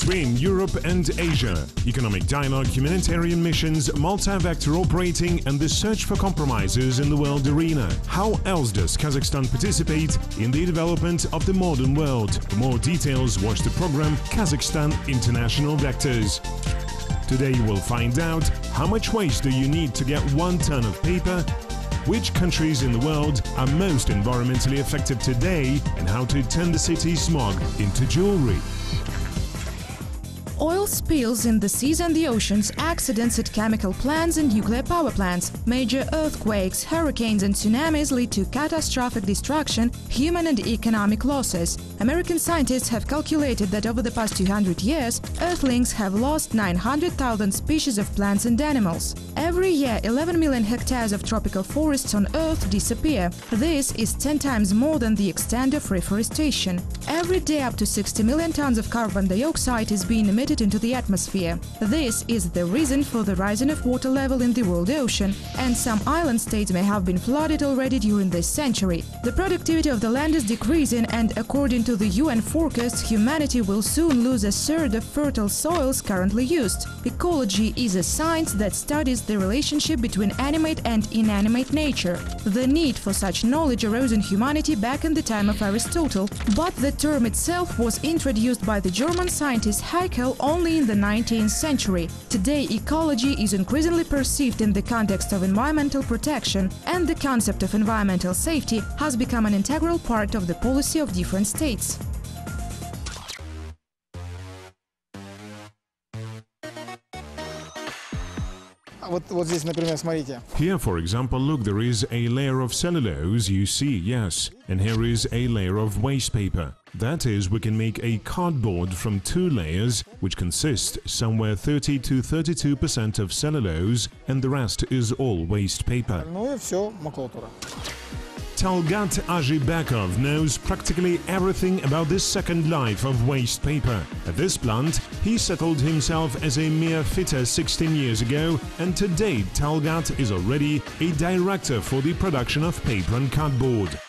between Europe and Asia, economic dialogue, humanitarian missions, multi-vector operating and the search for compromises in the world arena. How else does Kazakhstan participate in the development of the modern world? For more details, watch the program Kazakhstan International Vectors. Today you will find out how much waste do you need to get 1 ton of paper, which countries in the world are most environmentally affected today, and how to turn the city's smog into jewelry. Oil spills in the seas and the oceans, accidents at chemical plants and nuclear power plants, major earthquakes, hurricanes and tsunamis lead to catastrophic destruction, human and economic losses. American scientists have calculated that over the past 200 years, Earthlings have lost 900,000 species of plants and animals. Every year, 11 million hectares of tropical forests on Earth disappear. This is 10 times more than the extent of reforestation. Every day, up to 60 million tons of carbon dioxide is being emitted into the atmosphere. This is the reason for the rising of water level in the world ocean, and some island states may have been flooded already during this century. The productivity of the land is decreasing, and according to the UN forecast, humanity will soon lose a third of fertile soils currently used. Ecology is a science that studies the relationship between animate and inanimate nature. The need for such knowledge arose in humanity back in the time of Aristotle, but the term itself was introduced by the German scientist Haeckel only in the 19th century. Today, ecology is increasingly perceived in the context of environmental protection, and the concept of environmental safety has become an integral part of the policy of different states. Вот здесь, например, смотрите. Here, for example, look, there is a layer of cellulose, you see, yes, and here is a layer of waste paper. That is, we can make a cardboard from 2 layers, which consist somewhere 30 to 32% of cellulose, and the rest is all waste paper. Ну и все, макулатура. Talgat Ajibekov knows practically everything about the second life of waste paper. At this plant, he settled himself as a mere fitter 16 years ago, and today Talgat is already a director for the production of paper and cardboard.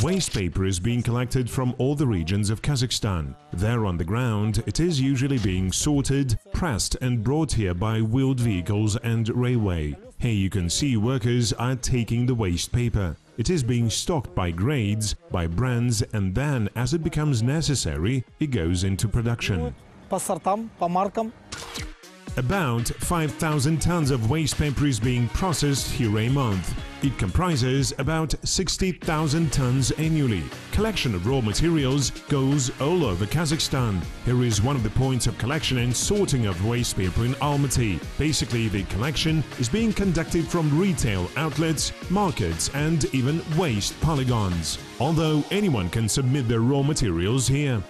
Waste paper is being collected from all the regions of Kazakhstan. There on the ground, it is usually being sorted, pressed and brought here by wheeled vehicles and railway. Here you can see workers are taking the waste paper. It is being stocked by grades, by brands, and then, as it becomes necessary, it goes into production. About 5,000 tons of waste paper is being processed here a month. It comprises about 60,000 tons annually. Collection of raw materials goes all over Kazakhstan. Here is one of the points of collection and sorting of waste paper in Almaty. Basically, the collection is being conducted from retail outlets, markets and even waste polygons. Although anyone can submit their raw materials here.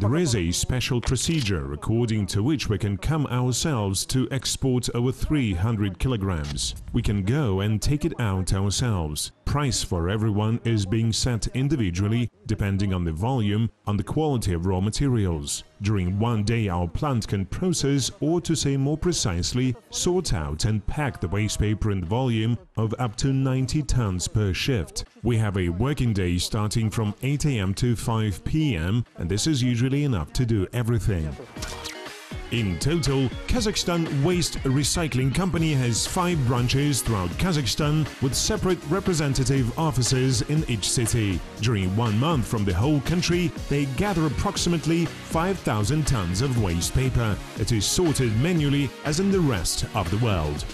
There is a special procedure according to which we can come ourselves to export over 300 kilograms. We can go and take it out ourselves. Price for everyone is being set individually depending on the volume, on the quality of raw materials. During one day our plant can process, or to say more precisely, sort out and pack the waste paper in the volume of up to 90 tons per shift. We have a working day starting from 8 AM to 5 PM, and this is usually enough to do everything. In total, Kazakhstan Waste Recycling Company has 5 branches throughout Kazakhstan with separate representative offices in each city. During 1 month from the whole country, they gather approximately 5,000 tons of waste paper. It is sorted manually as in the rest of the world.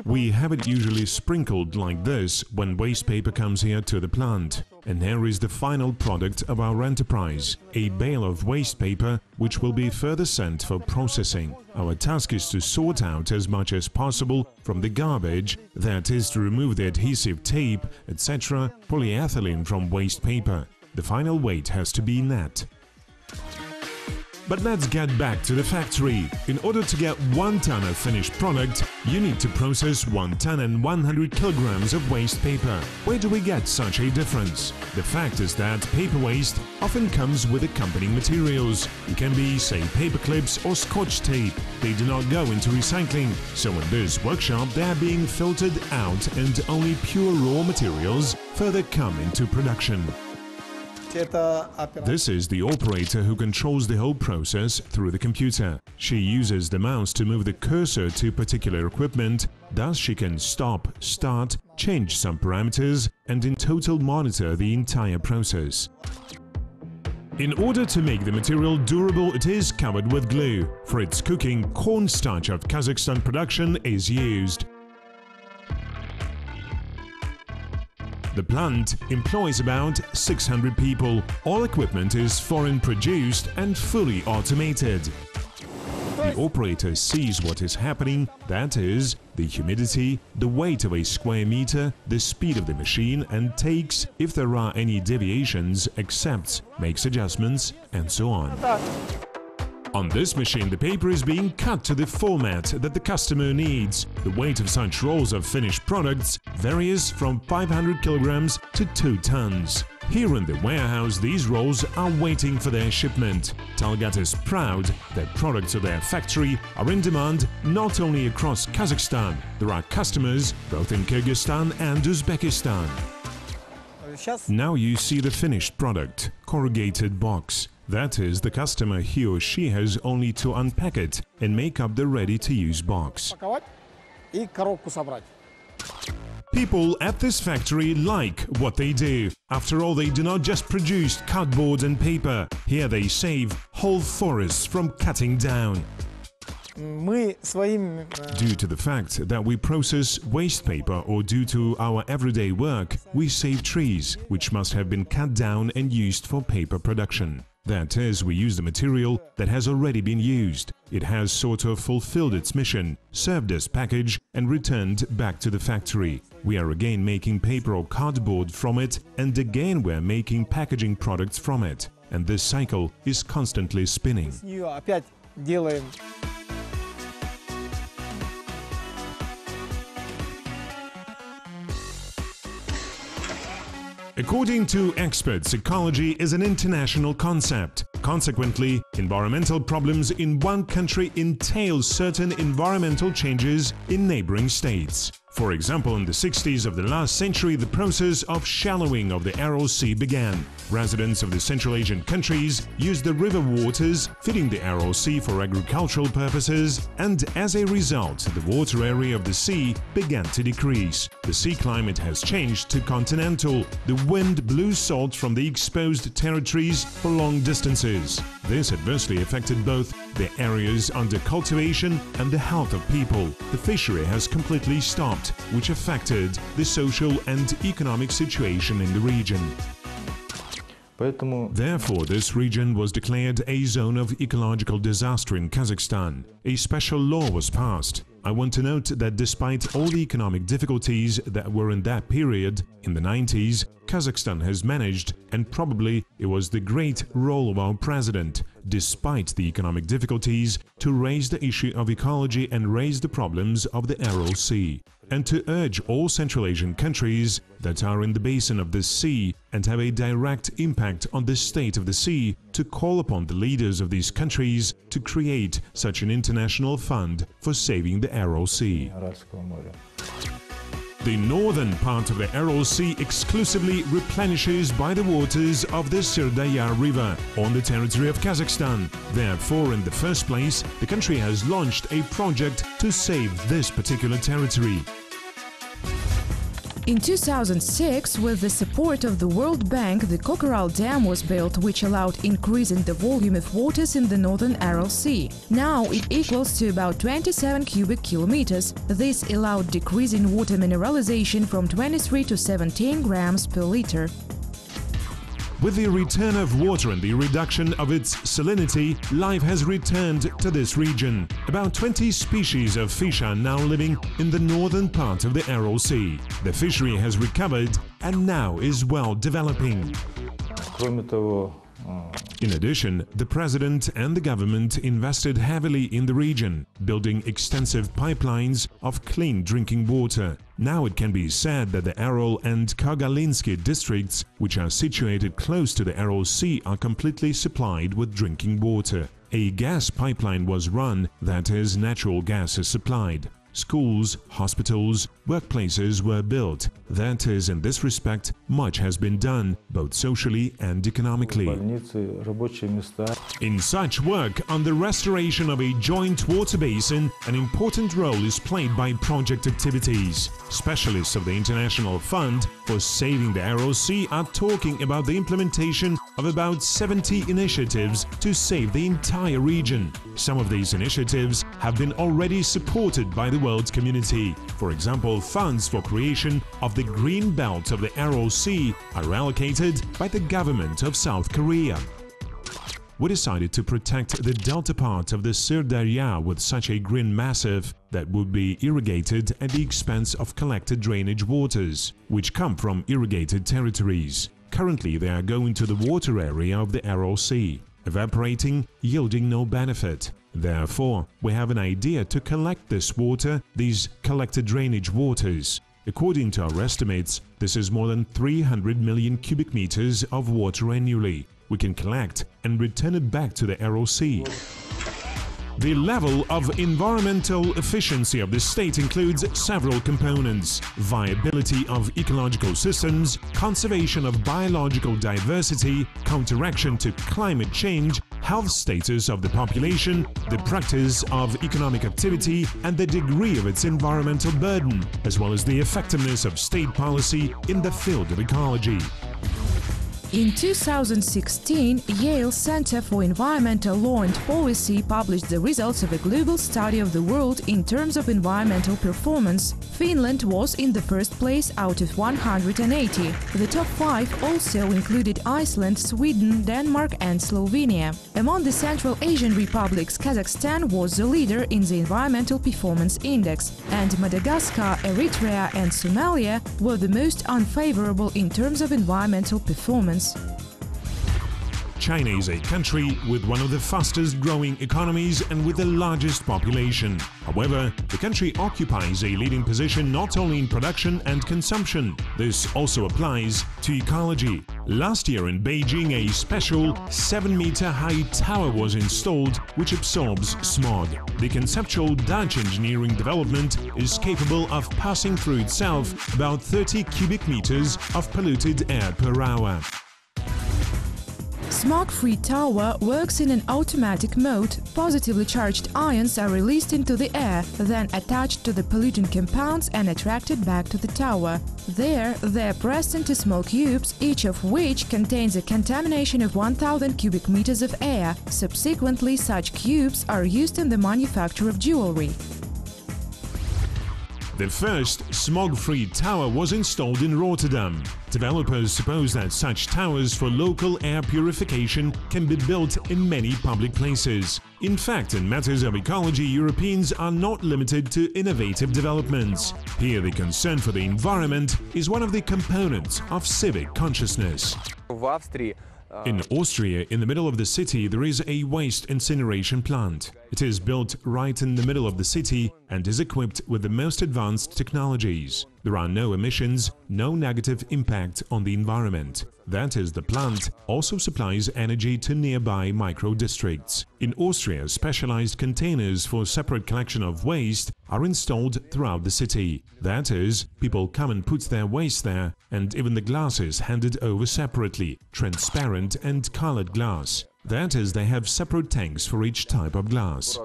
We have it usually sprinkled like this when waste paper comes here to the plant. And here is the final product of our enterprise, a bale of waste paper which will be further sent for processing. Our task is to sort out as much as possible from the garbage, that is to remove the adhesive tape, etc., polyethylene from waste paper. The final weight has to be net. But let's get back to the factory. In order to get 1 ton of finished product, you need to process 1 ton and 100 kilograms of waste paper. Where do we get such a difference? The fact is that paper waste often comes with accompanying materials. It can be, say, paper clips or scotch tape. They do not go into recycling, so in this workshop they are being filtered out and only pure raw materials further come into production. This is the operator who controls the whole process through the computer. She uses the mouse to move the cursor to particular equipment, thus she can stop, start, change some parameters and in total monitor the entire process. In order to make the material durable, it is covered with glue. For its cooking, cornstarch of Kazakhstan production is used. The plant employs about 600 people. All equipment is foreign produced and fully automated. The operator sees what is happening, that is, the humidity, the weight of a square meter, the speed of the machine, and takes, if there are any deviations, accepts, makes adjustments, and so on. On this machine, the paper is being cut to the format that the customer needs. The weight of such rolls of finished products varies from 500 kilograms to 2 tons. Here in the warehouse, these rolls are waiting for their shipment. Talgat is proud that products of their factory are in demand not only across Kazakhstan. There are customers both in Kyrgyzstan and Uzbekistan. Now you see the finished product, corrugated box. That is, the customer, he or she has only to unpack it and make up the ready-to-use box. People at this factory like what they do. After all, they do not just produce cardboard and paper. Here they save whole forests from cutting down. Due to the fact that we process waste paper or due to our everyday work, we save trees, which must have been cut down and used for paper production. That is, we use the material that has already been used. It has sort of fulfilled its mission, served as package and returned back to the factory. We are again making paper or cardboard from it, and again we are making packaging products from it. And this cycle is constantly spinning. According to experts, ecology is an international concept. Consequently, environmental problems in one country entail certain environmental changes in neighboring states. For example, in the 60s of the last century, the process of shallowing of the Aral Sea began. Residents of the Central Asian countries used the river waters feeding the Aral Sea for agricultural purposes, and as a result, the water area of the sea began to decrease. The sea climate has changed to continental. The wind blew salt from the exposed territories for long distances. This adversely affected both the areas under cultivation and the health of people. The fishery has completely stopped, which affected the social and economic situation in the region. Therefore, this region was declared a zone of ecological disaster in Kazakhstan. A special law was passed. I want to note that despite all the economic difficulties that were in that period, in the 90s, Kazakhstan has managed, and probably it was the great role of our president, despite the economic difficulties, to raise the issue of ecology and raise the problems of the Aral Sea, and to urge all Central Asian countries that are in the basin of this sea and have a direct impact on the state of the sea to call upon the leaders of these countries to create such an international fund for saving the Aral Sea. The northern part of the Aral Sea exclusively replenishes by the waters of the Sırdar River on the territory of Kazakhstan. Therefore, in the first place, the country has launched a project to save this particular territory. In 2006, with the support of the World Bank, the Kokoral Dam was built, which allowed increasing the volume of waters in the northern Aral Sea. Now it equals to about 27 cubic kilometers. This allowed decrease in water mineralization from 23 to 17 grams per liter. With the return of water and the reduction of its salinity, life has returned to this region. About 20 species of fish are now living in the northern part of the Aral Sea. The fishery has recovered and now is well developing. In addition, the president and the government invested heavily in the region, building extensive pipelines of clean drinking water. Now it can be said that the Aral and Kagalinsky districts, which are situated close to the Aral Sea, are completely supplied with drinking water. A gas pipeline was run, that is, natural gas is supplied. Schools, hospitals, workplaces were built. That is, in this respect, much has been done, both socially and economically. In such work on the restoration of a joint water basin, an important role is played by project activities. Specialists of the International Fund for Saving the Aral Sea are talking about the implementation of about 70 initiatives to save the entire region. Some of these initiatives have been already supported by the world community. For example, funds for creation of the green belt of the Aral Sea are allocated by the government of South Korea. We decided to protect the delta part of the Sirdarya with such a green massif that would be irrigated at the expense of collected drainage waters, which come from irrigated territories. Currently, they are going to the water area of the Aral Sea, evaporating, yielding no benefit. Therefore, we have an idea to collect this water, these collected drainage waters. According to our estimates, this is more than 300 million cubic meters of water annually. We can collect and return it back to the Aral Sea. The level of environmental efficiency of the state includes several components: viability of ecological systems, conservation of biological diversity, counteraction to climate change, health status of the population, the practice of economic activity, and the degree of its environmental burden, as well as the effectiveness of state policy in the field of ecology. In 2016, Yale Center for Environmental Law and Policy published the results of a global study of the world in terms of environmental performance. Finland was in the first place out of 180. The top 5 also included Iceland, Sweden, Denmark and Slovenia. Among the Central Asian republics, Kazakhstan was the leader in the Environmental Performance Index, and Madagascar, Eritrea and Somalia were the most unfavorable in terms of environmental performance. China is a country with one of the fastest growing economies and with the largest population. However, the country occupies a leading position not only in production and consumption. This also applies to ecology. Last year in Beijing, a special 7-meter-high tower was installed which absorbs smog. The conceptual Dutch engineering development is capable of passing through itself about 30 cubic meters of polluted air per hour. Smog-free tower works in an automatic mode. Positively charged ions are released into the air, then attached to the pollutant compounds and attracted back to the tower. There, they are pressed into small cubes, each of which contains a contamination of 1000 cubic meters of air. Subsequently, such cubes are used in the manufacture of jewelry. The first smog-free tower was installed in Rotterdam. Developers suppose that such towers for local air purification can be built in many public places. In fact, in matters of ecology, Europeans are not limited to innovative developments. Here, the concern for the environment is one of the components of civic consciousness. In Austria, in the middle of the city, there is a waste incineration plant. It is built right in the middle of the city and is equipped with the most advanced technologies. There are no emissions, no negative impact on the environment. That is, the plant also supplies energy to nearby micro-districts. In Austria, specialized containers for separate collection of waste are installed throughout the city. That is, people come and put their waste there, and even the glass is handed over separately, transparent and colored glass. That is, they have separate tanks for each type of glass.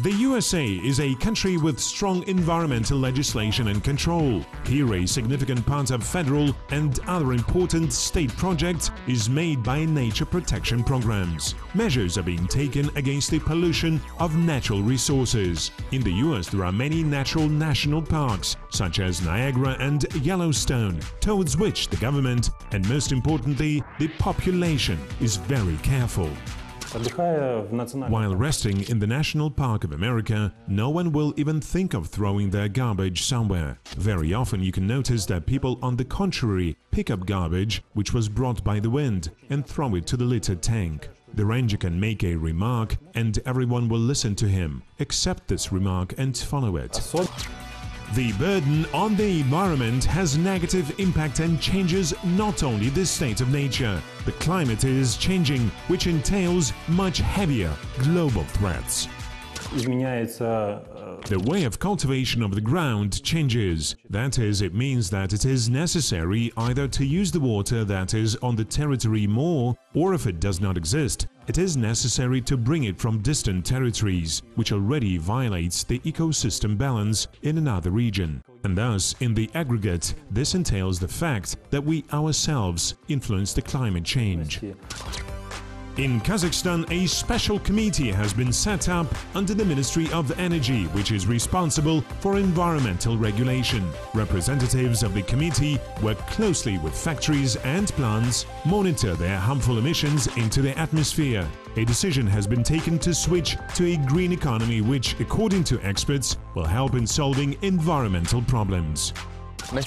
The USA is a country with strong environmental legislation and control. Here, a significant part of federal and other important state projects is made by nature protection programs. Measures are being taken against the pollution of natural resources. In the US, there are many natural national parks, such as Niagara and Yellowstone, towards which the government, and most importantly, the population, is very careful. While resting in the National Park of America, no one will even think of throwing their garbage somewhere. Very often you can notice that people, on the contrary, pick up garbage which was brought by the wind and throw it to the litter tank. The ranger can make a remark and everyone will listen to him, accept this remark and follow it. The burden on the environment has negative impact and changes not only the state of nature. The climate is changing, which entails much heavier global threats. The way of cultivation of the ground changes. That is, it means that it is necessary either to use the water that is on the territory more, or if it does not exist, it is necessary to bring it from distant territories, which already violates the ecosystem balance in another region. And thus, in the aggregate, this entails the fact that we ourselves influence the climate change. In Kazakhstan, a special committee has been set up under the Ministry of Energy, which is responsible for environmental regulation. Representatives of the committee work closely with factories and plants, monitor their harmful emissions into the atmosphere. A decision has been taken to switch to a green economy, which, according to experts, will help in solving environmental problems. For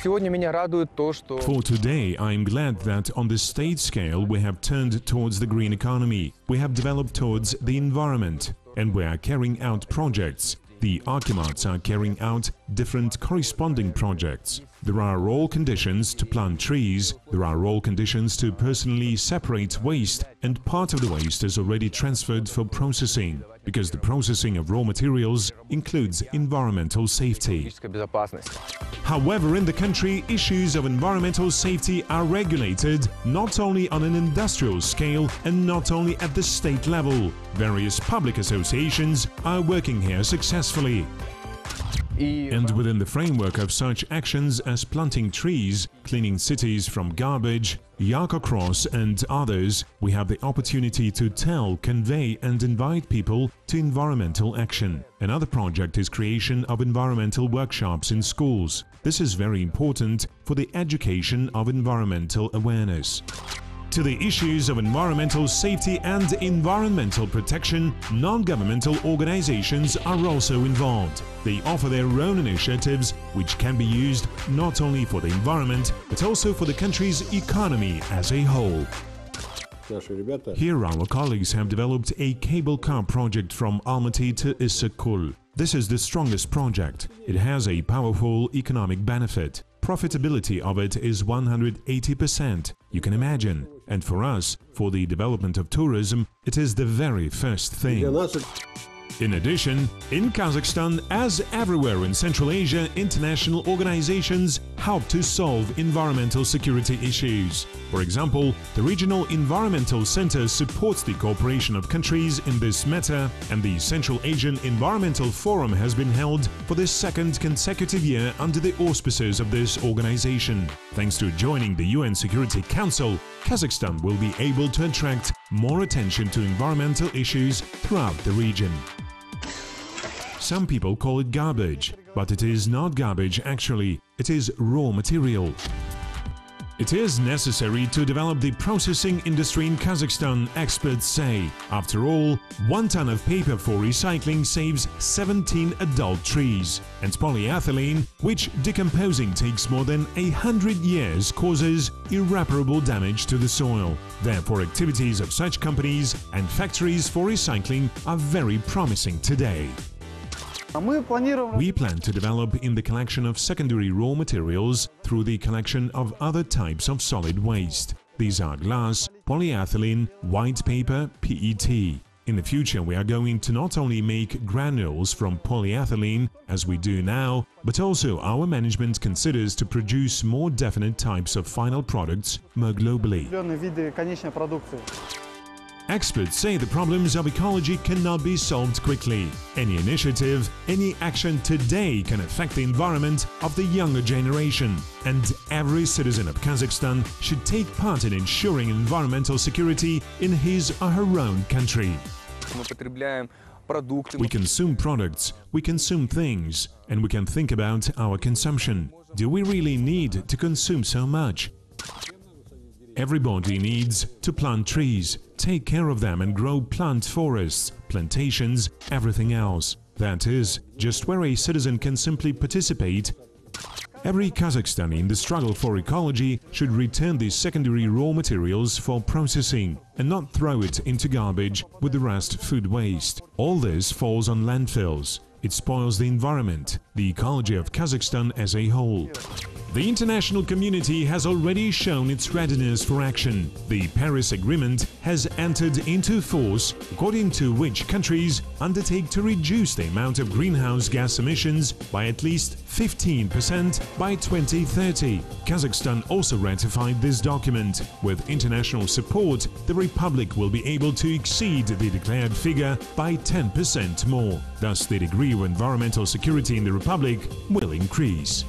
today, I am glad that on the state scale we have turned towards the green economy, we have developed towards the environment, and we are carrying out projects. The Archimats are carrying out different corresponding projects. There are all conditions to plant trees, there are all conditions to personally separate waste, and part of the waste is already transferred for processing, because the processing of raw materials includes environmental safety. However, in the country, issues of environmental safety are regulated not only on an industrial scale and not only at the state level. Various public associations are working here successfully. And within the framework of such actions as planting trees, cleaning cities from garbage, Yarko-Cross and others, we have the opportunity to tell, convey and invite people to environmental action. Another project is creation of environmental workshops in schools. This is very important for the education of environmental awareness. To the issues of environmental safety and environmental protection, non-governmental organizations are also involved. They offer their own initiatives, which can be used not only for the environment, but also for the country's economy as a whole. Here our colleagues have developed a cable car project from Almaty to Issykul. This is the strongest project. It has a powerful economic benefit. Profitability of it is 180%, you can imagine. And for us, for the development of tourism, it is the very first thing. In addition, in Kazakhstan, as everywhere in Central Asia, international organizations help to solve environmental security issues. For example, the Regional Environmental Center supports the cooperation of countries in this matter, and the Central Asian Environmental Forum has been held for the second consecutive year under the auspices of this organization. Thanks to joining the UN Security Council, Kazakhstan will be able to attract more attention to environmental issues throughout the region. Some people call it garbage, but it is not garbage actually, it is raw material. It is necessary to develop the processing industry in Kazakhstan, experts say. After all, 1 ton of paper for recycling saves 17 adult trees, and polyethylene, which decomposing takes more than 100 years, causes irreparable damage to the soil. Therefore, activities of such companies and factories for recycling are very promising today. We plan to develop in the collection of secondary raw materials through the collection of other types of solid waste. These are glass, polyethylene, white paper, PET. In the future, we are going to not only make granules from polyethylene, as we do now, but also our management considers to produce more definite types of final products more globally. Experts say the problems of ecology cannot be solved quickly. Any initiative, any action today can affect the environment of the younger generation. And every citizen of Kazakhstan should take part in ensuring environmental security in his or her own country. We consume products, we consume things, and we can think about our consumption. Do we really need to consume so much? Everybody needs to plant trees, take care of them and grow plant forests, plantations, everything else. That is, just where a citizen can simply participate. Every Kazakhstani in the struggle for ecology should return these secondary raw materials for processing and not throw it into garbage with the rest food waste. All this falls on landfills. It spoils the environment, the ecology of Kazakhstan as a whole. The international community has already shown its readiness for action. The Paris Agreement has entered into force, according to which countries undertake to reduce the amount of greenhouse gas emissions by at least 15% by 2030. Kazakhstan also ratified this document. With international support, the Republic will be able to exceed the declared figure by 10% more. Thus, the degree of environmental security in the Republic will increase.